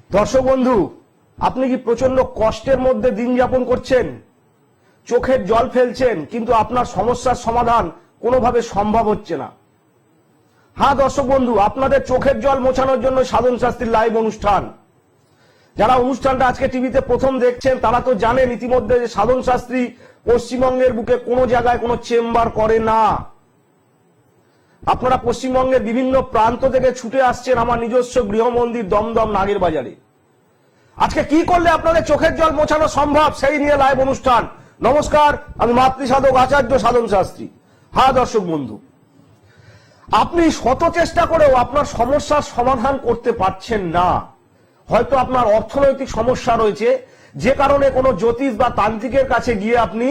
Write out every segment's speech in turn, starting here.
দর্শক বন্ধু, আপনি কি প্রচন্ড কষ্টের মধ্যে দিন যাপন করছেন, চোখের জল ফেলছেন, কিন্তু আপনার সমস্যার সমাধান কোনোভাবে সম্ভব হচ্ছে না? হ্যাঁ দর্শক বন্ধু, আপনাদের চোখের জল মোছানোর জন্য সাধন শাস্ত্রীর লাইভ অনুষ্ঠান। যারা অনুষ্ঠানটা আজকে টিভিতে প্রথম দেখছেন তারা তো জানেন ইতিমধ্যে যে সাধন শাস্ত্রী পশ্চিমবঙ্গের বুকে কোনো জায়গায় কোনো চেম্বার করে না। আপনারা পশ্চিমবঙ্গের বিভিন্ন প্রান্ত থেকে ছুটে আসছেন আমার নিজস্ব গৃহমন্দির দমদম নাগের বাজারে। আজকে কি করলে আপনাদের চোখের জল মোছানো সম্ভব সেই নিয়ে লাইভ অনুষ্ঠান। নমস্কার, আমি মাতৃ সাধক আচার্য সাধন শাস্ত্রী। হ্যাঁ দর্শক বন্ধু, আপনি শত চেষ্টা করেও আপনার সমস্যার সমাধান করতে পারছেন না। হয়তো আপনার অর্থনৈতিক সমস্যা রয়েছে, যে কারণে কোনো জ্যোতিষ বা তান্ত্রিকের কাছে গিয়ে আপনি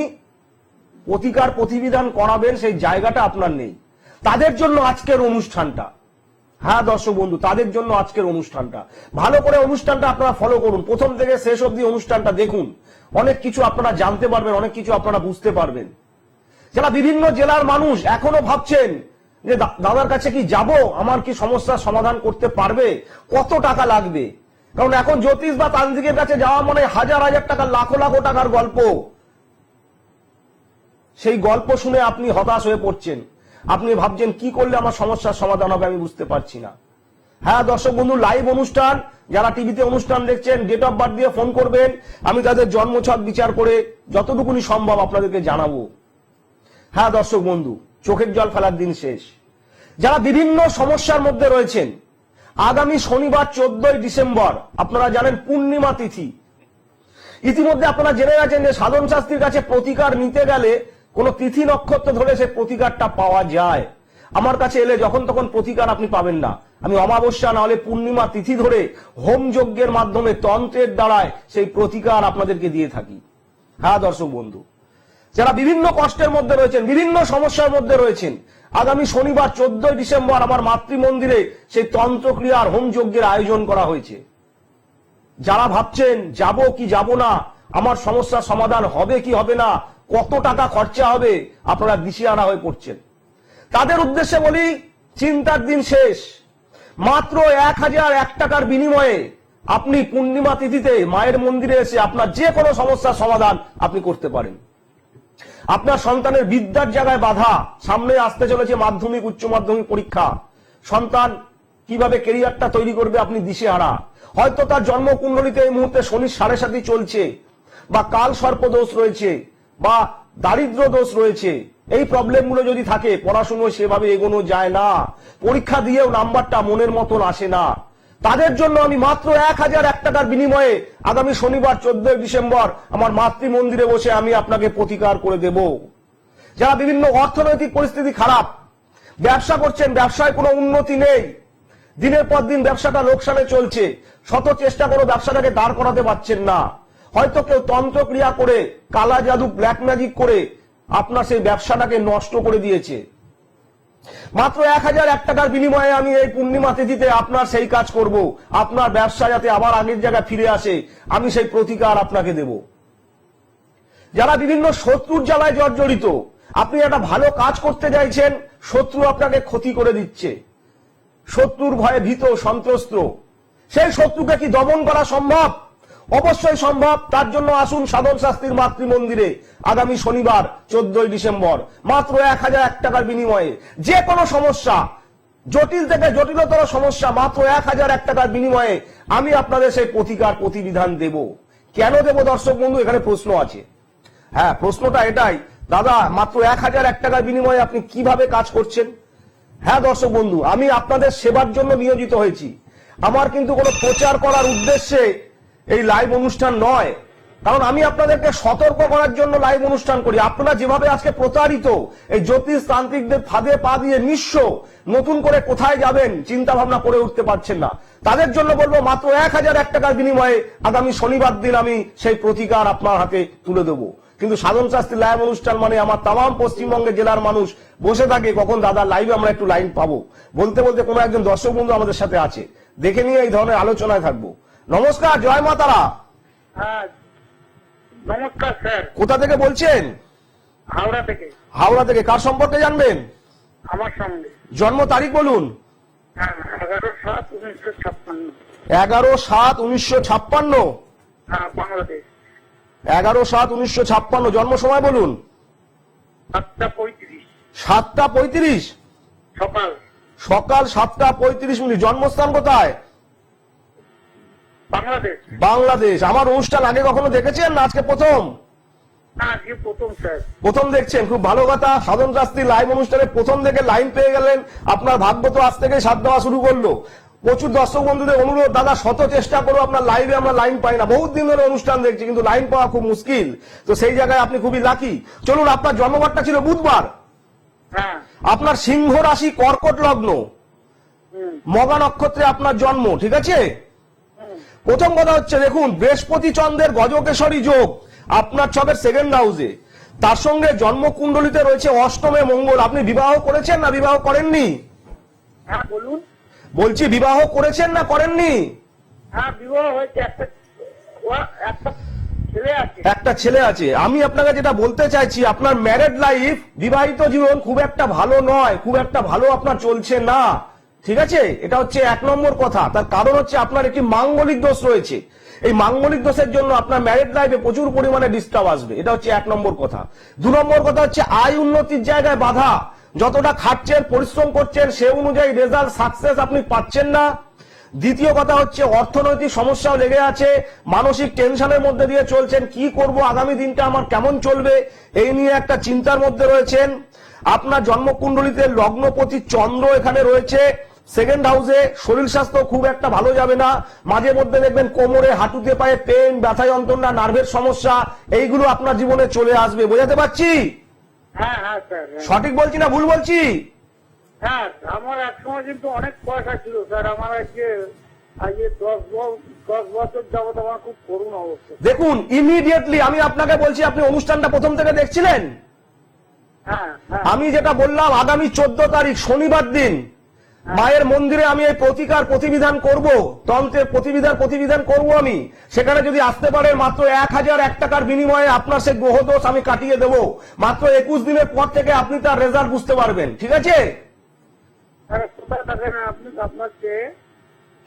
প্রতিকার প্রতিবিধান করাবেন সেই জায়গাটা আপনার নেই। তাদের জন্য আজকের অনুষ্ঠানটা। হ্যাঁ দর্শক বন্ধু, তাদের জন্য আজকের অনুষ্ঠানটা। ভালো করে অনুষ্ঠানটা আপনারা ফলো করুন, প্রথম থেকে শেষ অবধি অনুষ্ঠানটা দেখুন। অনেক কিছু আপনারা জানতে পারবেন, অনেক কিছু আপনারা বুঝতে পারবেন। যারা বিভিন্ন জেলার মানুষ এখনো ভাবছেন যে দাদার কাছে কি যাব, আমার কি সমস্যার সমাধান করতে পারবে, কত টাকা লাগবে। কারণ এখন জ্যোতিষ বা তান্ত্রিকের কাছে যাওয়া মানে হাজার হাজার টাকা, লাখো লাখো টাকার গল্প। সেই গল্প শুনে আপনি হতাশ হয়ে পড়ছেন। আপনি ভাবছেন কি করলে আমার সমস্যার সমাধান হবে, আমি বুঝতে পারছি না। হ্যাঁ দর্শক বন্ধু, লাইভ অনুষ্ঠান। যারা টিভিতে অনুষ্ঠান দেখছেন ডেট অফ বার্থ দিয়ে ফোন করবেন, আমি তাদের জন্মছক বিচার করে যতটুকুনি সম্ভব আপনাদেরকে জানাবো। হ্যাঁ দর্শক বন্ধু, চোখের জল ফেলার দিন শেষ। যারা বিভিন্ন সমস্যার মধ্যে রয়েছেন, আগামী শনিবার 14ই ডিসেম্বর আপনারা জানেন পূর্ণিমা তিথি। ইতিমধ্যে আপনারা জেনে গেছেন যে সাধন শাস্ত্রীর কাছে প্রতিকার নিতে গেলে কোন তিথি নক্ষত্র ধরে সে প্রতিকারটা পাওয়া যায়। আমার কাছে এলে যখন তখন প্রতিকার আপনি পাবেন না। আমি অমাবস্যা না হলে পূর্ণিমা তিথি ধরে হোম যজ্ঞের মাধ্যমে তন্ত্রের দ্বারায় সেই প্রতিকার আপনাদেরকে দিয়ে থাকি। হ্যাঁ দর্শক বন্ধু, যারা বিভিন্ন কষ্টের মধ্যে রয়েছেন, বিভিন্ন সমস্যার মধ্যে রয়েছেন, আগামী শনিবার 14ই ডিসেম্বর আমার মাতৃমন্দিরে সেই তন্ত্রক্রিয়ার হোম যজ্ঞের আয়োজন করা হয়েছে। যারা ভাবছেন যাব কি যাব না, আমার সমস্যার সমাধান হবে কি হবে না, কত টাকা খরচা হবে, আপনারা দিশেহারা হয়ে পড়ছেন, তাদের উদ্দেশ্যে বলি চিন্তার দিন শেষ। মাত্র 1001 টাকার বিনিময়ে আপনি পূর্ণিমা তিথিতে মায়ের মন্দিরে এসে আপনার যে কোনো সমস্যার সমাধান আপনি করতে পারেন। আপনার সন্তানের বিদ্যার জায়গায় বাধা, সামনে আসতে চলেছে মাধ্যমিক উচ্চ মাধ্যমিক পরীক্ষা, সন্তান কিভাবে ক্যারিয়ারটা তৈরি করবে আপনি দিশেহারা। হয়তো তার জন্মকুণ্ডলিতে এই মুহূর্তে শনির 7.5 চলছে, বা কাল সর্প দোষ রয়েছে, বা দারিদ্র দোষ রয়েছে। এই প্রবলেমগুলো যদি থাকে, পড়াশুনো সেভাবে এগোনো যায় না, পরীক্ষা দিয়েও নাম্বারটা মনের মতন আসে না, তাদের জন্য আমি মাত্র 1001 টাকার বিনিময়ে আগামী শনিবার 14ই ডিসেম্বর আমার মাতৃ মন্দিরে বসে আমি আপনাকে প্রতিকার করে দেব। যারা বিভিন্ন অর্থনৈতিক পরিস্থিতি খারাপ, ব্যবসা করছেন, ব্যবসায় কোনো উন্নতি নেই, দিনের পর দিন ব্যবসাটা লোকসানে চলছে, শত চেষ্টা করে ব্যবসাটাকে দাঁড় করাতে পারছেন না, হয়তো কেউ তন্ত্রক্রিয়া করে, কালা জাদু, ব্ল্যাক ম্যাজিক করে আপনার সেই ব্যবসাটাকে নষ্ট করে দিয়েছে, মাত্র 1001 টাকার বিনিময়ে আমি এই পূর্ণিমা তিথিতে আপনার সেই কাজ করব। আপনার ব্যবসা যাতে আবার আগের জায়গায় ফিরে আসে, আমি সেই প্রতিকার আপনাকে দেব। যারা বিভিন্ন শত্রুর জ্বালায় জর্জরিত, আপনি একটা ভালো কাজ করতে চাইছেন, শত্রু আপনাকে ক্ষতি করে দিচ্ছে, শত্রুর ভয়ে ভীত সন্ত্রস্ত, সেই শত্রুকে কি দমন করা সম্ভব? অবশ্যই সম্ভব। তার জন্য আসুন সাধন শাস্ত্রীর মাতৃমন্দিরে আগামী শনিবার 14ই ডিসেম্বর মাত্র 1001 টাকার বিনিময়ে যে কোনো সমস্যা, জটিল থেকে জটিলতর সমস্যা, মাত্র 1001 টাকার বিনিময়ে আমি আপনাদের সেই প্রতিকার প্রতিবিধান দেব। কেন দেব দর্শক বন্ধু, এখানে প্রশ্ন আছে। হ্যাঁ, প্রশ্নটা এটাই, দাদা মাত্র 1001 টাকার বিনিময়ে আপনি কিভাবে কাজ করছেন? হ্যাঁ দর্শক বন্ধু, আমি আপনাদের সেবার জন্য নিয়োজিত হয়েছি। আমার কিন্তু কোনো প্রচার করার উদ্দেশ্যে এই লাইভ অনুষ্ঠান নয়, কারণ আমি আপনাদেরকে সতর্ক করার জন্য লাইভ অনুষ্ঠান করি। আপনারা যেভাবে আজকে প্রতারিত, এই জ্যোতিষ তান্ত্রিকদের ফাঁদে পা দিয়ে নিঃস্ব, নতুন করে কোথায় যাবেন চিন্তা ভাবনা করে উঠতে পারছেন না, তাদের জন্য বলবো মাত্র 1001 টাকার বিনিময়ে আগামী শনিবার দিন আমি সেই প্রতিকার আপনার হাতে তুলে দেবো। কিন্তু সাধন শাস্ত্রী লাইভ অনুষ্ঠান মানে আমার তাম পশ্চিমবঙ্গের জেলার মানুষ বসে থাকে কখন দাদা লাইভে আমরা একটু লাইন পাবো। বলতে বলতে কোনো একজন দর্শক বন্ধু আমাদের সাথে আছে, দেখে নিয়ে এই ধরনের আলোচনায় থাকবো। নমস্কার, জয় মা তারা। হ্যাঁ নমস্কার স্যার। কোথা থেকে বলছেন? হাওড়া থেকে। হাওড়া থেকে। কার সম্পর্কে জানবেন? আমার সঙ্গে। জন্ম তারিখ বলুন। 11/7/1956। 11/7/1956। হ্যাঁ, বাংলাদেশ। 11/7/1956 জন্ম সময় বলুন। 7:35 7:35 সকাল। সকাল 7:35 জন্মস্থান কোথায়? বাংলাদেশ। বাংলাদেশ। আমার অনুষ্ঠান আগে কখনো দেখেছেন না আজকে প্রথম? না, আজকে প্রথম স্যার। প্রথম দেখছেন, খুব ভালো কথা। সাধন শাস্ত্রী লাইভ অনুষ্ঠানে প্রথম দেখে লাইন পেয়ে গেলেন, আপনার ভাগ্য তো আজ থেকে সাথ দেওয়া শুরু করলো। প্রচুর দর্শক বন্ধুদের অনুরোধ, দাদা শত চেষ্টা করো, আপনার লাইভে আমরা লাইন পাই না, বহুত দিন ধরে অনুষ্ঠান দেখছি কিন্তু লাইন পাওয়া খুব মুশকিল। তো সেই জায়গায় আপনি খুবই লাকি। চলুন, আপনার জন্মবারটা ছিল বুধবার, হ্যাঁ। আপনার সিংহ রাশি কর্কট লগ্ন, হুম, মগা নক্ষত্রে আপনার জন্ম, ঠিক আছে? হুম। প্রথম কথা হচ্ছে দেখুন, বৃহস্পতি চন্দ্রের গজকেশরী যোগ আপনার ছকের সেকেন্ড হাউসে, তার সঙ্গে জন্মকুণ্ডলিতে রয়েছে অষ্টমে মঙ্গল। আপনি বিবাহ করেছেন না বিবাহ করেননি? হ্যাঁ, বলুন। বলছি বিবাহ করেছেন না করেননি? হ্যাঁ, বিবাহ হয়েছে। একটা ছেলে আছে। একটা ছেলে আছে। আমি আপনাকে যেটা বলতে চাইছি, আপনার ম্যারেড লাইফ, বিবাহিত জীবন খুব একটা ভালো নয়, খুব একটা ভালো আপনার চলছে না, ঠিক আছে? এটা হচ্ছে 1 নম্বর কথা। তার কারণ হচ্ছে আপনার একটি মাঙ্গলিক দোষ রয়েছে। এই মাঙ্গলিক দোষের জন্য আপনার ম্যারেড লাইফে প্রচুর পরিমাণে ডিস্টার্ব আসবে, এটা হচ্ছে 1 নম্বর কথা। 2 নম্বর কথা হচ্ছে আয় উন্নতির জায়গায় বাধা। যতটা খাটছেন পরিশ্রম করছেন সে অনুযায়ী রেজাল্ট সাকসেস আপনি পাচ্ছেন না। দ্বিতীয় কথা হচ্ছে অর্থনৈতিক সমস্যাও লেগে আছে, মানসিক টেনশনের মধ্যে দিয়ে চলছেন, কি করব, আগামী দিনটা আমার কেমন চলবে, এই নিয়ে একটা চিন্তার মধ্যে রয়েছেন। আপনার জন্মকুণ্ডলিতে লগ্নপতি চন্দ্র এখানে রয়েছে সেকেন্ড হাউসে। শরীর স্বাস্থ্য খুব একটা ভালো যাবে না, মাঝে মধ্যে দেখবেন কোমরে হাঁটুতে পায়ে পেন, ব্যথা যন্ত্রণা, নার্ভের সমস্যা, এইগুলো আপনার জীবনে চলে আসবে। বোঝাতে পারছি? হ্যাঁ, হ্যাঁ স্যার। হ্যাঁ। সঠিক বলছি না ভুল বলছি? হ্যাঁ, আমার এক সময় কিন্তু অনেক পয়সা ছিল স্যার। আমার আজকে 10 বছর যাবত আমার খুব করুণ অবস্থা। দেখুন, ইমিডিয়েটলি আমি আপনাকে বলছি, আপনি অনুষ্ঠানটা প্রথম থেকে দেখছিলেন? হ্যাঁ, হ্যাঁ। আমি যেটা বললাম, আগামী 14 তারিখ শনিবার দিন মায়ের মন্দিরে আমি এই প্রতিকার প্রতিবিধান করব, তন্ত্রের প্রতিবিধান করব আমি। সেখানে যদি আসতে পারে মাত্র 1001 টাকার বিনিময়ে আপনার সেই গ্রহদোষ আমি কাটিয়ে দেব। মাত্র 21 দিনের পর থেকে আপনি তার রেজাল্ট বুঝতে পারবেন, ঠিক আছে? আরে কোথায় থাকেন আপনি? আপনার চেয়ে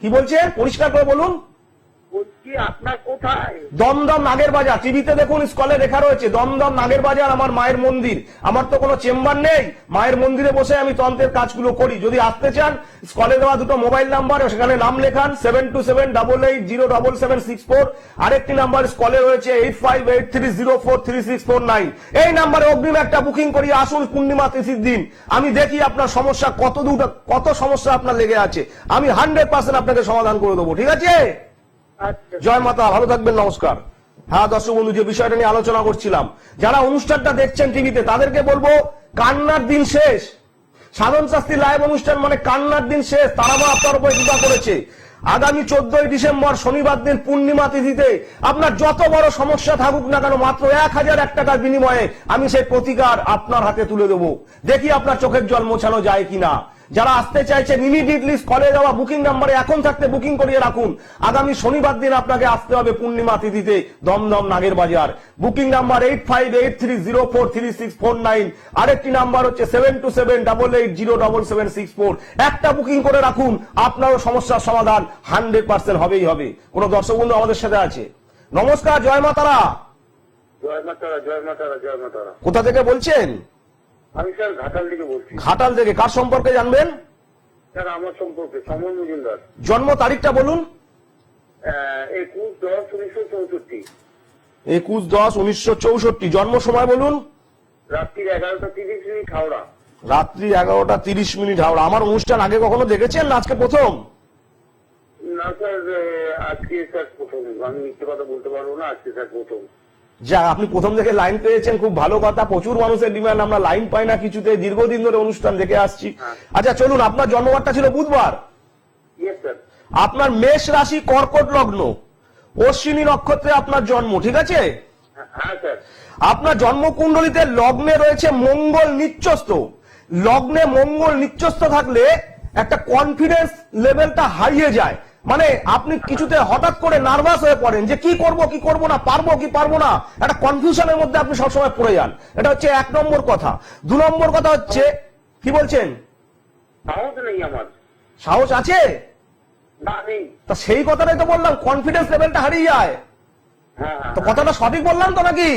কি বলছেন পরিষ্কার করে বলুন। বলছি, আপনার কোথায়? দমদম নাগের বাজার, টিভিতে দেখুন স্কলে লেখা রয়েছে দমদম নাগের বাজার আমার মায়ের মন্দির। আমার তো কোনো চেম্বার নেই, মায়ের মন্দিরে বসে আমি তন্ত্রের কাজগুলো করি। যদি আসতে চান স্কলে দেওয়া দুটো মোবাইল নাম্বার, সেখানে নাম লেখান 7278880764। আরেকটি নাম্বার স্কলে রয়েছে 8583043649। এই নাম্বারে অগ্রিম একটা বুকিং করি, আসুন পূর্ণিমা তিথির দিন। আমি দেখি আপনার সমস্যা কত সমস্যা আপনার লেগে আছে, আমি 100% আপনাকে সমাধান করে দেবো, ঠিক আছে? আচ্ছা। জয় মাতা, ভালো থাকবেন, নমস্কার। হ্যাঁ দর্শক বন্ধু, যে বিষয়টা নিয়ে আলোচনা করছিলাম, যারা অনুষ্ঠানটা দেখছেন টিভিতে তাদেরকে বলবো কান্নার দিন শেষ। সাধন শাস্ত্রী লাইভ অনুষ্ঠান মানে কান্নার দিন শেষ। তারামা আপনার উপরে কৃপা করেছে। আগামী 14 ডিসেম্বর শনিবার দিন পূর্ণিমা তিথিতে আপনার যত বড় সমস্যা থাকুক না কেন, মাত্র 1001 টাকার বিনিময়ে আমি সেই প্রতিকার আপনার হাতে তুলে দেবো। দেখি আপনার চোখের জল মোছানো যায় কিনা। যারা আসতে চাইছেন ইমিডিয়েটলি কলে দেওয়া বুকিং নাম্বারে এখন থাকতে বুকিং করিয়ে রাখুন। আগামী শনিবার দিন আপনাকে আসতে হবে পূর্ণিমা তিথিতে দমদম নাগের বাজার। Booking number 8583043649। আরেকটি নাম্বার হচ্ছে 7278807764। একটা বুকিং করে রাখুন, আপনারও সমস্যার সমাধান 100% হবেই হবে। কোন দর্শক বন্ধু আমাদের সাথে আছে? নমস্কার, জয় মা তারা। জয় মা তারা, জয় মা তারা, জয় মা তারা। কোথা থেকে বলছেন? আমি স্যার ঘাটাল থেকে বলছি। ঘাটাল থেকে। কার সম্পর্কে জানবেন? স্যার আমার সম্পর্কে সমর মজুমদার। জন্ম তারিখটা বলুন। 21/10/1964। 21/10/1964। জন্ম সময় বলুন। রাত্রি 11:30 হাওড়া। রাত্রি 11:30 হাওড়া। আমার অনুষ্ঠান আগে কখনো দেখেছেন না আজকে প্রথম? না স্যার, আজকে স্যার প্রথম। আমি মিথ্যে কথা বলতে পারবো না, আজকে স্যার প্রথম। যা, আপনি প্রথম থেকে লাইন পেয়েছেন, খুব ভালো কথা। প্রচুর মানুষের ডিমান্ড, আমরা লাইন পাই না কিছুতে, দীর্ঘদিন ধরে অনুষ্ঠান দেখে আসছি। আচ্ছা চলুন, আপনার জন্মবারটা ছিল বুধবার, ইয়েস স্যার। আপনার মেষ রাশি কর্কট লগ্ন, অশ্বিনী নক্ষত্রে আপনার জন্ম, ঠিক আছে? হ্যাঁ স্যার। আপনার জন্মকুণ্ডলিতে লগ্নে রয়েছে মঙ্গল নিচ্চস্থ। লগ্নে মঙ্গল নিচ্চস্থ থাকলে একটা কনফিডেন্স লেভেলটা হারিয়ে যায়। মানে আপনি কিছুতে হঠাৎ করে নার্ভাস হয়ে পড়েন যে কি করব না, পারবো কি পারবো না, একটা কনফিউশনের মধ্যে আপনি সবসময় পড়ে যান। এটা হচ্ছে 1 নম্বর কথা। 2 নম্বর কথা হচ্ছে, কি বলছেন? সাহস নেই আমার। সাহস আছে? না নেই। তা সেই কথাটাই তো বললাম, কনফিডেন্স লেভেলটা হারিয়ে যায়। হ্যাঁ হ্যাঁ, তো কথাটা সঠিক বললাম তো নাকি?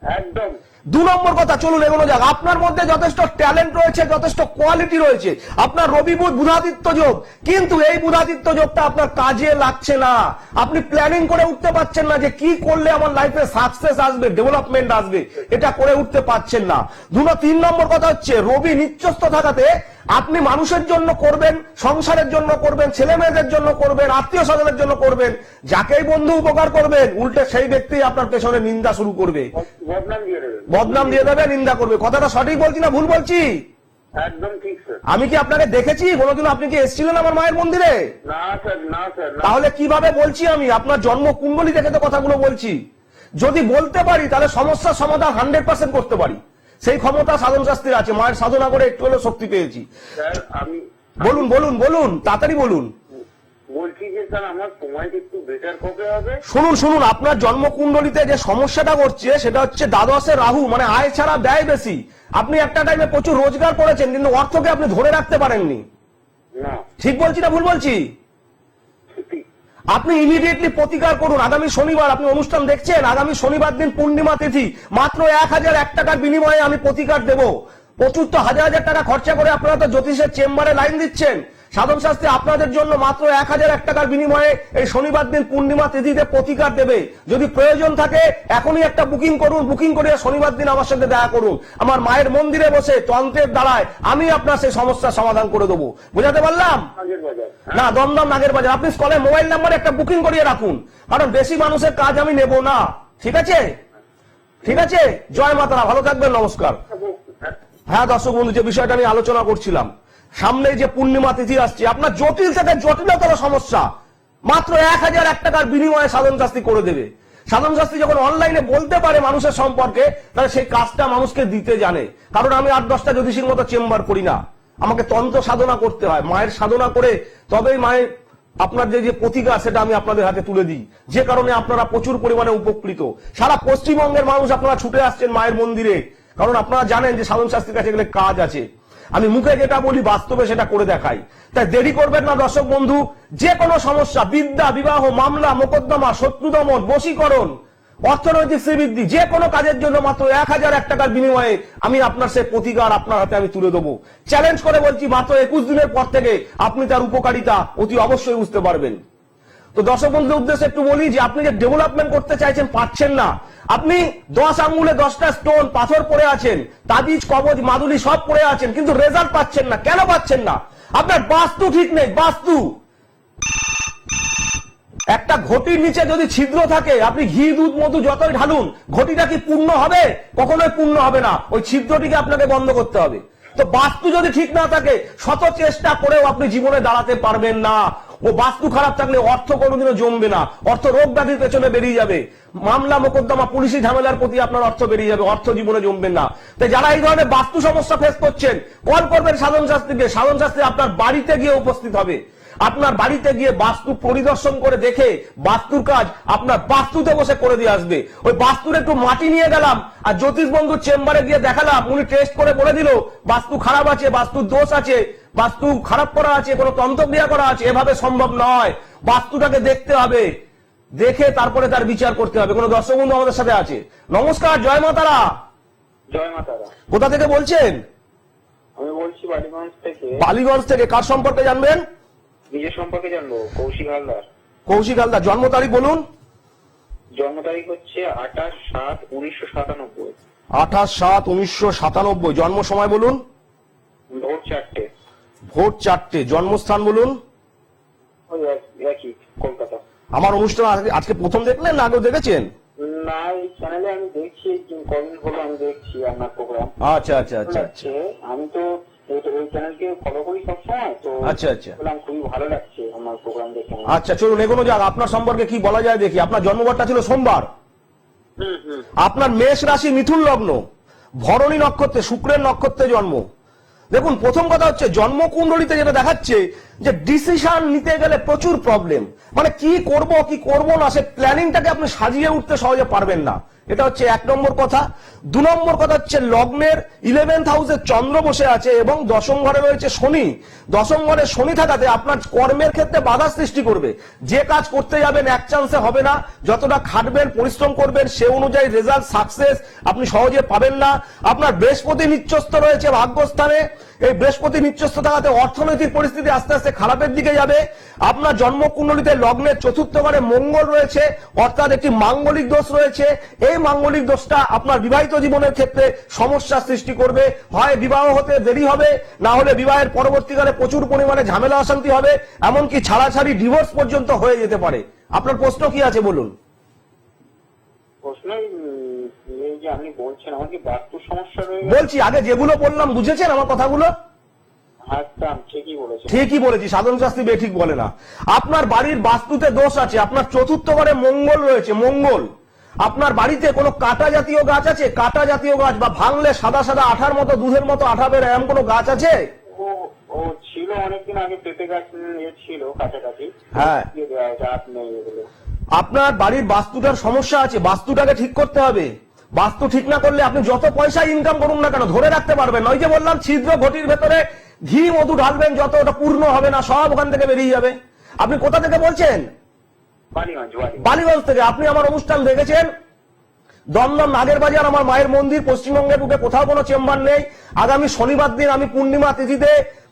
একদম। 2 নম্বর কথা, চলুন এগোনো যাক। আপনার মধ্যে যথেষ্ট ট্যালেন্ট রয়েছে, যথেষ্ট কোয়ালিটি রয়েছে, আপনার রবি বুধ বুধাদিত্য যোগ, কিন্তু এই বুধাদিত্য যোগটা আপনার কাজে লাগছে না। আপনি প্ল্যানিং করে উঠতে পারছেন না যে কি করলে আমার লাইফে সাকসেস আসবে, ডেভেলপমেন্ট আসবে, এটা করে উঠতে পারছেন না। 3 নম্বর কথা হচ্ছে, রবি নিচস্থ থাকাতে আপনি মানুষের জন্য করবেন, সংসারের জন্য করবেন, ছেলে মেয়েদের জন্য করবেন, আত্মীয় স্বজনের জন্য করবেন, যাকেই বন্ধু উপকার করবেন উল্টে সেই ব্যক্তি আপনার পেছনে নিন্দা শুরু করবে, বদনাম দিয়ে দেবেন। বদনাম দিয়ে দেবে, নিন্দা করবে। কথাটা সঠিক বলছি না ভুল বলছি? একদম ঠিক স্যার। আমি কি আপনাকে দেখেছি কোনোদিন? আপনি কি এসেছিলেন আমার মায়ের মন্দিরে? না স্যার, না স্যার, না। তাহলে কিভাবে বলছি আমি? আপনার জন্ম কুণ্ডলী দেখে তো কথাগুলো বলছি। যদি বলতে পারি তাহলে সমস্যার সমাধান 100% করতে পারি, সেই ক্ষমতা সাধন শাস্ত্রীর আছে। মায়ের সাধনা করে একটু হলেও শক্তি পেয়েছি। স্যার আমি বলুন বলুন বলুন, তাড়াতাড়ি বলুন। বলছি যে স্যার আমার সময়টা একটু বেটার কবে হবে? শুনুন শুনুন, আপনার জন্মকুণ্ডলিতে যে সমস্যাটা করছে সেটা হচ্ছে দ্বাদশে রাহু, মানে আয় ছাড়া ব্যয় বেশি। আপনি একটা টাইমে প্রচুর রোজগার করেছেন কিন্তু অর্থকে আপনি ধরে রাখতে পারেননি। না, ঠিক বলছি না ভুল বলছি? সত্যি। আপনি ইমিডিয়েটলি প্রতিকার করুন। আগামী শনিবার আপনি অনুষ্ঠান দেখছেন, আগামী শনিবার দিন পূর্ণিমা তিথি, মাত্র 1001 টাকার বিনিময়ে আমি প্রতিকার দেব। প্রচুর তো হাজার হাজার টাকা খরচা করে আপনারা তো জ্যোতিষের চেম্বারে লাইন দিচ্ছেন। সাধন শাস্ত্রী আপনাদের জন্য মাত্র 1001 টাকার বিনিময়ে এই শনিবার দিন পূর্ণিমা তিথিতে প্রতিকার দেবে। যদি প্রয়োজন থাকে এখনই একটা বুকিং করুন, বুকিং করে শনিবার দিন আমার সাথে দেখা করুন। আমার মায়ের মন্দিরে বসে তন্ত্রের দ্বারায় আমি আপনার সেই সমস্যার সমাধান করে দেবো। বুঝাতে পারলাম? নাগের বাজার। না, দমদম নাগের বাজার। আপনি স্কলে মোবাইল নাম্বারে একটা বুকিং করিয়ে রাখুন, কারণ বেশি মানুষের কাজ আমি নেব না। ঠিক আছে? ঠিক আছে, জয় মাতারা, ভালো থাকবেন, নমস্কার। হ্যাঁ দর্শক বন্ধু, যে বিষয়টা আমি আলোচনা করছিলাম, সামনে যে পূর্ণিমা তিথি আসছে, আপনার জটিল থেকে জটিলতর সমস্যা মাত্র 1001 টাকার বিনিময়ে সাধন শাস্ত্রী করে দেবে। সাধন শাস্ত্রী যখন অনলাইনে বলতে পারে মানুষের সম্পর্কে, তাহলে সেই কাজটা মানুষকে দিতে জানে। কারণ আমি 8-10টা জ্যোতিষীর মতো চেম্বার করি না, আমাকে তন্ত্র সাধনা করতে হয়। মায়ের সাধনা করে তবেই মায়ের আপনার যে প্রতিকার সেটা আমি আপনাদের হাতে তুলে দিই, যে কারণে আপনারা প্রচুর পরিমাণে উপকৃত। সারা পশ্চিমবঙ্গের মানুষ আপনারা ছুটে আসছেন মায়ের মন্দিরে, কারণ আপনারা জানেন যে সাধন শাস্ত্রীর কাছে গেলে কাজ আছে। আমি মুখে যেটা বলি বাস্তবে সেটা করে দেখাই। তাই দেরি করবেন না দর্শক বন্ধু। যে কোনো সমস্যা, বিদ্যা, বিবাহ, মামলা, মোকদ্দমা, শত্রু দমন, বশীকরণ, অর্থনৈতিক শ্রীবৃদ্ধি, যে কোনো কাজের জন্য মাত্র 1001 টাকার বিনিময়ে আমি আপনার সেই প্রতিকার আপনার হাতে আমি তুলে দেবো। চ্যালেঞ্জ করে বলছি, মাত্র 21 দিনের পর থেকে আপনি তার উপকারিতা অতি অবশ্যই বুঝতে পারবেন। তো দর্শক বন্ধুদের উদ্দেশ্যে একটু বলি যে আপনি যে ডেভেলপমেন্ট করতে চাইছেন পারছেন না, আপনি 10 আঙ্গুলে 10টা স্টোন পাথর পড়ে আছেন, তাবিজ, কবজ, মাদুলি সব পড়ে আছেন, কিন্তু রেজাল্ট পাচ্ছেন না। কেন পাচ্ছেন না? আপনার বাস্তু ঠিক নেই। বাস্তু, একটা ঘটির নিচে যদি ছিদ্র থাকে, আপনি ঘি, দুধ, মধু যতই ঢালুন, ঘটিটা কি পূর্ণ হবে? কখনোই পূর্ণ হবে না। ওই ছিদ্রটিকে আপনাকে বন্ধ করতে হবে। তো বাস্তু যদি ঠিক না থাকে, শত চেষ্টা করেও আপনি জীবনে দাঁড়াতে পারবেন না। ও বাস্তু খারাপ থাকলে অর্থ কোনোদিনও জমবে না, অর্থ রোগ ব্যাধির পেছনে বেরিয়ে যাবে, মামলা, মোকদ্দমা, পুলিশি ঝামেলার প্রতি আপনার অর্থ বেরিয়ে যাবে, অর্থ জীবনে জমবে না। তাই যারা এই ধরনের বাস্তু সমস্যা ফেস করছেন, কল করবেন সাধন শাস্ত্রীকে। সাধন শাস্ত্রী আপনার বাড়িতে গিয়ে উপস্থিত হবে। আপনার বাড়িতে গিয়ে বাস্তু পরিদর্শন করে দেখে বাস্তুর কাজ আপনার বাস্তুতে বসে করে দিয়ে আসবে। ওই বাস্তুর একটু মাটি নিয়ে গেলাম আর জ্যোতিষ বন্ধুর চেম্বারে গিয়ে দেখালাম, উনি টেস্ট করে বলে দিল বাস্তু খারাপ আছে, বাস্তুর দোষ আছে, বাস্তু খারাপ করা আছে, কোনো তন্ত্রক্রিয়া করা আছে। এভাবে সম্ভব নয়। বাস্তুটাকে দেখতে হবে, দেখে তারপরে তার বিচার করতে হবে। কোনো দর্শক বন্ধু আমাদের সাথে আছে। নমস্কার, জয় মাতারা। জয় মাতারা। কোথা থেকে বলছেন? আমি বলছি বালিগঞ্জ থেকে। বালিগঞ্জ থেকে। কার সম্পর্কে জানবেন? নিজের সম্পর্কে জানবো। কৌশিক হালদার। কৌশিক হালদার, জন্ম তারিখ বলুন। জন্ম তারিখ হচ্ছে 28/7/1997। 28/7/1997। জন্ম সময় বলুন। ভোর 4টে। ভোর 4টে। জন্মস্থান বলুন। ওই একই, কলকাতা। আমার অনুষ্ঠান আজকে প্রথম দেখলেন না আগেও দেখেছেন? না, এই চ্যানেলে আমি দেখছি, কদিন হলো আমি দেখছি আপনার প্রোগ্রাম। আচ্ছা আচ্ছা আচ্ছা আচ্ছা আমি তো এই চ্যানেলকে ফলো করি সবসময়, তো আচ্ছা আচ্ছা বললাম খুবই ভালো লাগছে আমার প্রোগ্রাম দেখে। আচ্ছা, চলুন এগোনো যাক। আপনার সম্পর্কে কি বলা যায় দেখি। আপনার জন্মবারটা ছিল সোমবার। আপনার মেষ রাশি, মিথুন লগ্ন, ভরণী নক্ষত্রে, শুক্রের নক্ষত্রে জন্ম। দেখুন, প্রথম কথা হচ্ছে জন্মকুণ্ডলিতে যেটা দেখাচ্ছে যে ডিসিশন নিতে গেলে প্রচুর প্রবলেম, মানে কি করব না সে প্ল্যানিংটাকে আপনি সাজিয়ে উঠতে সহজে পারবেন না। এটা হচ্ছে 1 নম্বর কথা। 2 নম্বর কথা হচ্ছে লগ্নের 11th হাউসে চন্দ্র বসে আছে এবং 10ম ঘরে রয়েছে শনি। 10ম ঘরে শনি থাকাতে আপনার কর্মের ক্ষেত্রে বাধা সৃষ্টি করবে। যে কাজ করতে যাবেন এক চান্সে হবে না, যতটা খাটবেন পরিশ্রম করবেন সে অনুযায়ী রেজাল্ট সাকসেস আপনি সহজে পাবেন না। আপনার বৃহস্পতি নিচস্থ রয়েছে ভাগ্যস্থানে, এই বৃহস্পতি নিচস্থ থাকাতে অর্থনৈতিক পরিস্থিতি আস্তে আস্তে খারাপের দিকে যাবে। আপনার জন্মকুণ্ডলিতে লগ্নের 4র্থ ঘরে মঙ্গল রয়েছে, অর্থাৎ একটি মাঙ্গলিক দোষ রয়েছে। এই মাঙ্গলিক দোষটা আপনার বিবাহিত জীবনের ক্ষেত্রে সমস্যার সৃষ্টি করবে। হয় বিবাহ হতে দেরি হবে, না হলে বিবাহের পরবর্তীকালে প্রচুর পরিমাণে ঝামেলা অশান্তি হবে, এমনকি ছাড়াছাড়ি ডিভোর্স পর্যন্ত হয়ে যেতে পারে। আপনার প্রশ্ন কি আছে বলুন? প্রশ্ন এই যে আপনি বলছেন আমার কি বাস্তু সমস্যা রয়েছে? বলছি আগে যেগুলো বললাম বুঝেছেন আমার কথাগুলো? আচ্ছা ঠিকই বলেছেন। ঠিকই বলেছি, সাধন শাস্ত্রী বেঠিক বলে না। আপনার বাড়ির বাস্তুতে দোষ আছে, আপনার 4র্থ ঘরে মঙ্গল রয়েছে। মঙ্গল আপনার বাড়িতে কোনো কাটা জাতীয় গাছ আছে? কাটা জাতীয় গাছ বা ভাঙলে সাদা সাদা আঠার মতো দুধের মতো আঠা বের এমন কোনো গাছ আছে? ও ছিল অনেকদিন আগে, পেঁপে গাছ ছিল কাছাকাছি। হ্যাঁ, রাত নেই এগুলো। আপনার বাড়ির বাস্তুটার সমস্যা আছে, বাস্তুটাকে ঠিক করতে হবে। বাস্তু ঠিক না করলে আপনি যত পয়সা ইনকাম করুন না কেন ধরে রাখতে পারবেন না। ওই যে বললাম ছিদ্র ঘটির ভেতরে ঘি মধু ঢালবেন, যত ওটা পূর্ণ হবে না সব ওখান থেকে বেরিয়ে যাবে। আপনি কোথা থেকে বলছেন? বালিগঞ্জ থেকে। আপনি আমার অনুষ্ঠান দেখেছেন দমদম নাগের বাজার আমার মায়ের মন্দির, পশ্চিমবঙ্গের বুকে কোথাও কোনো চেম্বার নেই। আগামী শনিবার দিন আমি পূর্ণিমা তিথিতে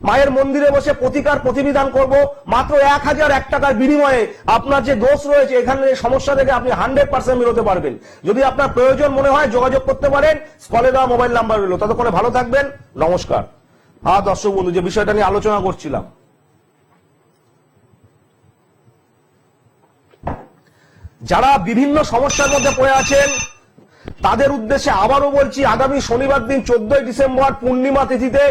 মায়ের মন্দিরে বসে প্রতিকার প্রতিবিধান করব। মাত্র 1001 টাকার বিনিময়ে আপনার যে দোষ রয়েছে এখানে সমস্যা থেকে আপনি 100% বেরোতে পারবেন। যদি আপনার প্রয়োজন মনে হয় যোগাযোগ করতে পারেন, স্ক্রলে দেওয়া মোবাইল নাম্বার রইল। ততক্ষণে ভালো থাকবেন, নমস্কার। হ্যাঁ দর্শক বন্ধু, যে বিষয়টা নিয়ে আলোচনা করছিলাম, যারা বিভিন্ন সমস্যার মধ্যে পড়ে আছেন তাদের উদ্দেশ্যে আবারও বলছি, আগামী শনিবার দিন 14ই ডিসেম্বর পূর্ণিমা তিথিতে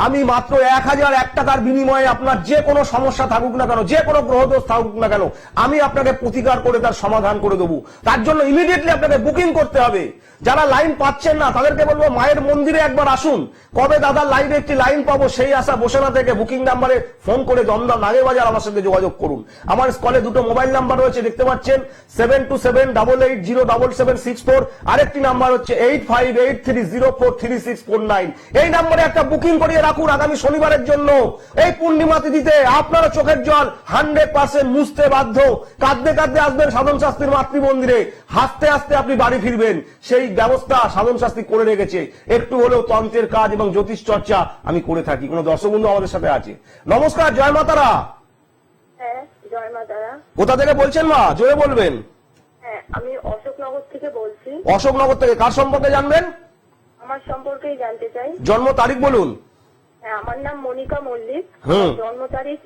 আমি মাত্র 1001 টাকার বিনিময়ে আপনার যে কোনো সমস্যা থাকুক না কেন, যে কোনো গ্রহদোষ থাকুক না কেন, আমি আপনাকে প্রতিকার করে তার সমাধান করে দেবো। তার জন্য ইমিডিয়েটলি আপনাকে বুকিং করতে হবে। যারা লাইন পাচ্ছেন না তাদেরকে বলবো মায়ের মন্দিরে একবার আসুন। কবে দাদা লাইভে একটি লাইন পাবো সেই আশা বসে না থেকে বুকিং নাম্বারে ফোন করে দমদম নাগের বাজার আমার সাথে যোগাযোগ করুন। আমার স্কলে 2টো মোবাইল নাম্বার রয়েছে দেখতে পাচ্ছেন, 7278807764। আরেকটি নাম্বার হচ্ছে 8583043649। এই নাম্বারে একটা বুকিং করিয়ে রাখুন আগামী শনিবারের জন্য। এই পূর্ণিমা তিথিতে আপনারা চোখের জল 100% মুছতে বাধ্য। কাঁদতে কাঁদতে আসবেন সাধন শাস্ত্রীর মাতৃমন্দিরে, হাসতে হাসতে আপনি বাড়ি ফিরবেন। সেই ব্যবস্থা সাধন শাস্ত্রী করে রেখেছে। একটু হলেও তন্ত্রের কাজ এবং জ্যোতিষ চর্চা আমি করে থাকি। কোন দর্শক বন্ধু আমাদের সাথে আছে? নমস্কার, জয় মাতারা। হ্যাঁ, জয় মা তারা। কোথা থেকে বলছেন মা? জোরে বলবেন। হ্যাঁ, আমি অশোকনগর থেকে বলছি। অশোকনগর থেকে। কার সম্পর্কে জানবেন? আমার সম্পর্কেই জানতে চাই। জন্ম তারিখ বলুন। হ্যাঁ, আমার নাম মনিকা মল্লিক। জন্ম তারিখ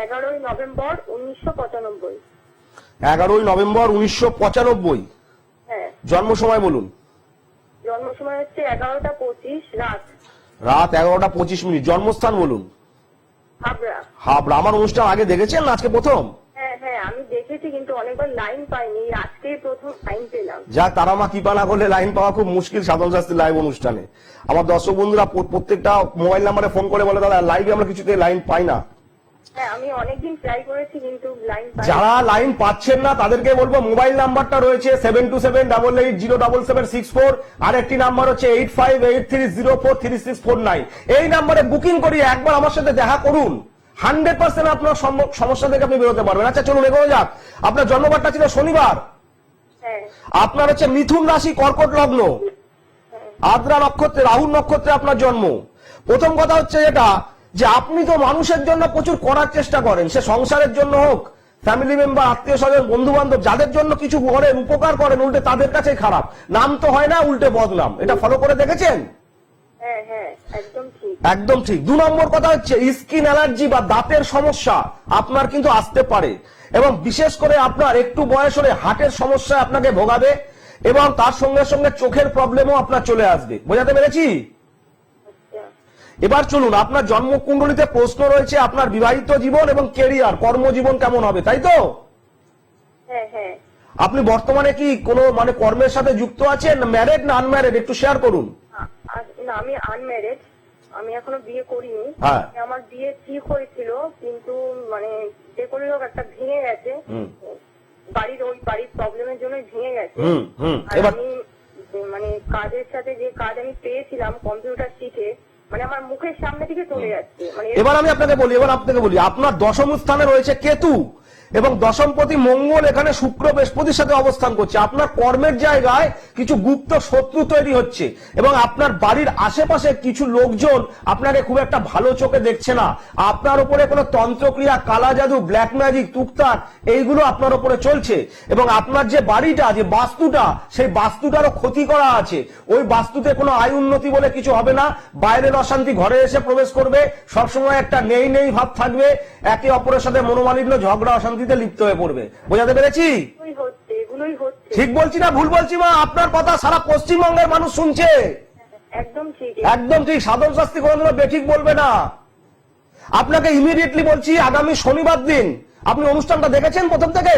11 নভেম্বর 1995। 11 নভেম্বর 1995। হ্যাঁ। জন্ম সময় বলুন। জন্ম সময় হচ্ছে 11টা 25 রাত। রাত 11টা 25। জন্মস্থান বলুন। হাবড়া। হাবড়া। আমার অনুষ্ঠান আগে দেখেছেন না আজকে প্রথম? হ্যাঁ হ্যাঁ, আমি দেখেছি কিন্তু অনেকবার লাইন পাইনি, আজকেই প্রথম লাইন পেলাম। যাক, তারা মা কৃপা না করলে লাইন পাওয়া খুব মুশকিল সাধন শাস্ত্রী লাইভ অনুষ্ঠানে। আমার দর্শক বন্ধুরা প্রত্যেকটা মোবাইল নাম্বারে ফোন করে বলে দাদা লাইভে আমরা কিছুতে লাইন পাই না। হ্যাঁ, আমি অনেকদিন ট্রাই করেছি কিন্তু লাইন পাই। যারা লাইন পাচ্ছেন না তাদেরকে বলবো মোবাইল নাম্বারটা রয়েছে 7278807764। আর একটি নাম্বার হচ্ছে 8583043649। এই নাম্বারে বুকিং করিয়ে একবার আমার সাথে দেখা করুন। 100% আপনার সমস্যা থেকে আপনি বেরোতে পারবেন। আচ্ছা চলুন এগোনো যাক। আপনার জন্মবারটা ছিল শনিবার। হ্যাঁ। আপনার হচ্ছে মিথুন রাশি, কর্কট লগ্ন, আদ্রা নক্ষত্রে, রাহু নক্ষত্রে আপনার জন্ম। প্রথম কথা হচ্ছে এটা যে আপনি তো মানুষের জন্য প্রচুর করার চেষ্টা করেন, সে সংসারের জন্য হোক, ফ্যামিলি মেম্বার, আত্মীয় স্বজন, বন্ধু বান্ধব, যাদের জন্য কিছু করেন, উপকার করেন, উল্টে তাদের কাছে খারাপ নাম তো হয় না, উল্টে বদনাম। এটা ফলো করে দেখেছেন? হ্যাঁ হ্যাঁ, একদম ঠিক। একদম ঠিক। 2 নম্বর কথা হচ্ছে স্কিন অ্যালার্জি বা দাঁতের সমস্যা আপনার কিন্তু আসতে পারে, এবং বিশেষ করে আপনার একটু বয়স হলে হার্টের সমস্যা আপনাকে ভোগাবে, এবং তার সঙ্গে সঙ্গে চোখের প্রবলেমও আপনার চলে আসবে। বোঝাতে পেরেছি? এবার চলুন, আপনার জন্মকুণ্ডলিতে প্রশ্ন রয়েছে আপনার বিবাহিত জীবন এবং কেরিয়ার, কর্মজীবন কেমন হবে, তাই তো? হ্যাঁ হ্যাঁ। আপনি বর্তমানে কি কোনো কর্মের সাথে যুক্ত আছেন, ম্যারেড না আনম্যারেড, একটু শেয়ার করুন। না, আমি আনম্যারেড। আমি এখনো বিয়ে করিনি। হ্যাঁ। আমার বিয়ে ঠিক হয়েছিল, কিন্তু মানে যে করে হোক একটা ভেঙে গেছে। বাড়ির প্রবলেমের জন্য ভেঙে গেছে। আর এবার আমি মানে কাজের সাথে যে কাজ আমি পেয়েছিলাম কম্পিউটার শিখে, মানে আমার মুখের সামনে থেকে চলে যাচ্ছে। মানে এবার আপনাকে বলি আপনার দশম স্থানে রয়েছে কেতু এবং দশমপতি মঙ্গল এখানে শুক্র বৃহস্পতির সাথে অবস্থান করছে। আপনার কর্মের জায়গায় কিছু গুপ্ত শত্রু তৈরি হচ্ছে এবং আপনার বাড়ির আশেপাশে কিছু লোকজন আপনাকে খুব একটা ভালো চোখে দেখছে না। আপনার উপরে কোনো তন্ত্রক্রিয়া, কালা জাদু, ব্ল্যাক ম্যাজিক, তুকতাক এইগুলো আপনার উপরে চলছে এবং আপনার যে বাড়িটা, যে বাস্তুটা, সেই বাস্তুটারও ক্ষতি করা আছে। ওই বাস্তুতে কোনো আয় উন্নতি বলে কিছু হবে না। বাইরের অশান্তি ঘরে এসে প্রবেশ করবে, সবসময় একটা নেই নেই ভাব থাকবে, একে অপরের সাথে মনোমালিন্য, ঝগড়া, অশান্তিতে লিপ্ত হয়ে পড়বে। বোঝাতে পেরেছি? এগুলোই হচ্ছে। ঠিক বলছি না ভুল বলছি মা? আপনার কথা সারা পশ্চিমবঙ্গের মানুষ শুনছে। একদম ঠিক। একদম ঠিক। সাধন শাস্ত্রী কোনোদিনও বেঠিক বলবে না। আপনাকে ইমিডিয়েটলি বলছি, আগামী শনিবার দিন আপনি অনুষ্ঠানটা দেখেছেন প্রথম থেকে?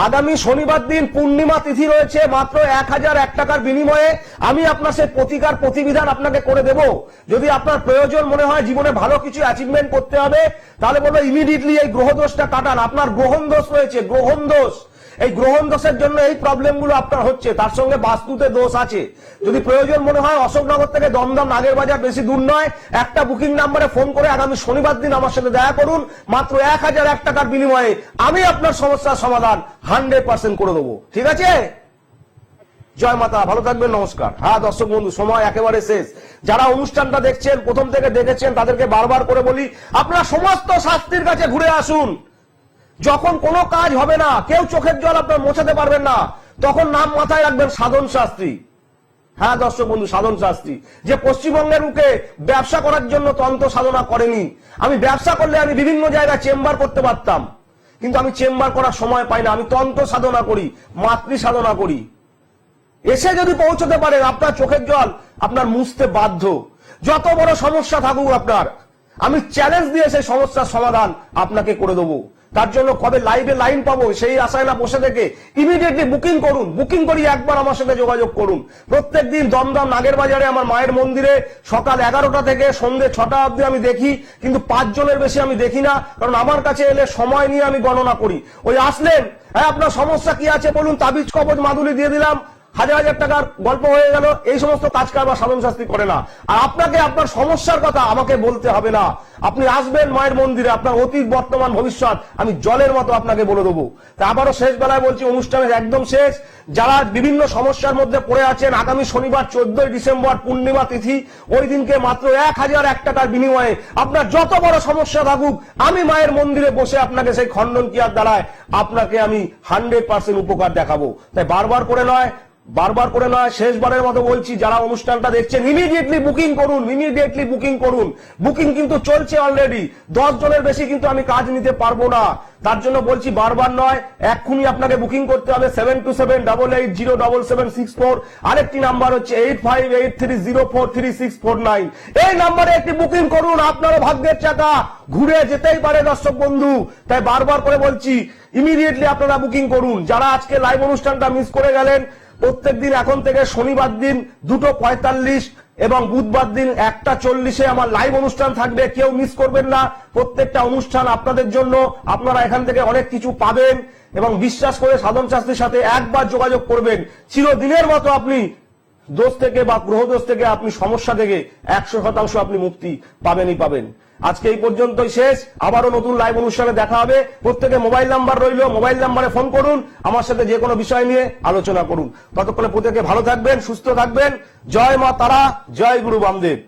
আগামী শনিবার দিন পূর্ণিমা তিথি রয়েছে। মাত্র 1001 টাকার বিনিময়ে আমি আপনার সেই প্রতিকার প্রতিবিধান আপনাকে করে দেব। যদি আপনার প্রয়োজন মনে হয় জীবনে ভালো কিছু অ্যাচিভমেন্ট করতে হবে, তাহলে বলবো ইমিডিয়েটলি এই গ্রহ দোষটা কাটান। আপনার গ্রহণ দোষ রয়েছে, গ্রহণ দোষ। এই গ্রহণ দোষের জন্য এই প্রবলেমগুলো আপনার হচ্ছে, তার সঙ্গে বাস্তুতে দোষ আছে। যদি প্রয়োজন মনে হয় অশোকনগর থেকে দমদম নাগের বাজার বেশি দূর নয়, একটা বুকিং নাম্বারে ফোন করে আগামী শনিবার দিন আমার সাথে দেখা করুন। মাত্র 1001 টাকার বিনিময়ে আমি আপনার সমস্যার সমাধান 100% করে দেবো। ঠিক আছে? জয় মাতা, ভালো থাকবেন, নমস্কার। হ্যাঁ দর্শক বন্ধু, সময় একেবারে শেষ। যারা অনুষ্ঠানটা দেখছেন, প্রথম থেকে দেখেছেন, তাদেরকে বারবার করে বলি, আপনারা সমস্ত শাস্ত্রীর কাছে ঘুরে আসুন। যখন কোনো কাজ হবে না, কেউ চোখের জল আপনার মোছাতে পারবেন না, তখন নাম মাথায় রাখবেন সাধন শাস্ত্রী। হ্যাঁ দর্শক বন্ধু, সাধন শাস্ত্রী, যে পশ্চিমবঙ্গের বুকে ব্যবসা করার জন্য তন্ত্র সাধনা করেনি। আমি ব্যবসা করলে আমি বিভিন্ন জায়গায় চেম্বার করতে পারতাম, কিন্তু আমি চেম্বার করার সময় পাই না। আমি তন্ত্র সাধনা করি, মাতৃ সাধনা করি। এসে যদি পৌঁছতে পারেন, আপনার চোখের জল আপনার মুছতে বাধ্য। যত বড় সমস্যা থাকুক আপনার, আমি চ্যালেঞ্জ দিয়ে সেই সমস্যার সমাধান আপনাকে করে দেবো। তার জন্য কবে লাইভে লাইন পাবো সেই আশায় না বসে থেকে ইমিডিয়েটলি বুকিং করুন। বুকিং করি একবার আমার সাথে যোগাযোগ করুন। প্রত্যেক দিন দমদম নাগের বাজারে আমার মায়ের মন্দিরে সকাল 11টা থেকে সন্ধ্যে 6টা অবধি আমি দেখি, কিন্তু 5 জনের বেশি আমি দেখি না, কারণ আমার কাছে এলে সময় নিয়ে আমি গণনা করি। ওই আসলেন, হ্যাঁ আপনার সমস্যা কি আছে বলুন, তাবিজ কবজ মাদুলি দিয়ে দিলাম, 1000 টাকার গল্প হয়ে গেল। এই সমস্ত কাজ কারবার সাধন শাস্ত্রী করে না। আর আপনাকে আপনার সমস্যার কথা আমাকে বলতে হবে না। আপনি আসবেন মায়ের মন্দিরে, আপনার অতীত, বর্তমান, ভবিষ্যৎ আমি জলের মতো আপনাকে বলে দেবো। তা আবারও শেষ বেলায় বলছি, অনুষ্ঠানের একদম শেষ। যারা বিভিন্ন সমস্যার মধ্যে পড়ে আছেন, আগামী শনিবার 14 ডিসেম্বর পূর্ণিমা তিথি, ওই দিনকে মাত্র 1001 টাকার বিনিময়ে আপনার যত বড় সমস্যা থাকুক, আমি মায়ের মন্দিরে বসে আপনাকে সেই খণ্ডন ক্রিয়ার দ্বারায় আপনাকে আমি 100% উপকার দেখাবো। তাই বারবার করে নয়, শেষবারের মতো বলছি, যারা অনুষ্ঠানটা দেখছেন ইমিডিয়েটলি বুকিং করুন, ইমিডিয়েটলি বুকিং করুন। বুকিং কিন্তু চলছে অলরেডি। 10 জনের বেশি কিন্তু আমি কাজ নিতে পারবো না। তার জন্য বলছি, বারবার নয়, এক্ষুনি আপনাকে বুকিং করতে হবে 7278807764। আরেকটি নাম্বার হচ্ছে 8583043649। এই নাম্বারে একটি বুকিং করুন। আপনারও ভাগ্যের চাকা ঘুরে যেতেই পারে দর্শক বন্ধু। তাই বারবার করে বলছি, ইমিডিয়েটলি আপনারা বুকিং করুন। যারা আজকে লাইভ অনুষ্ঠানটা মিস করে গেলেন, প্রত্যেক দিন এখন থেকে শনিবার দিন 2:45 এবং বুধবার দিন 1:40 আমার লাইভ অনুষ্ঠান থাকবে। কেউ মিস করবেন না। প্রত্যেকটা অনুষ্ঠান আপনাদের জন্য। আপনারা এখান থেকে অনেক কিছু পাবেন এবং বিশ্বাস করে সাধন শাস্ত্রীর সাথে একবার যোগাযোগ করবেন। চিরদিনের মতো আপনি দোষ থেকে বা গ্রহ দোষ থেকে, আপনি সমস্যা থেকে 100% আপনি মুক্তি পাবেনই পাবেন। আজকে এই পর্যন্তই শেষ। আবারও নতুন লাইভ অনুষ্ঠানে দেখা হবে। প্রত্যেকে মোবাইল নাম্বার রইল, মোবাইল নাম্বারে ফোন করুন, আমার সাথে যে কোনো বিষয় নিয়ে আলোচনা করুন। ততক্ষণে প্রত্যেকে ভালো থাকবেন, সুস্থ থাকবেন। জয় মা তারা, জয় গুরু বামদেব।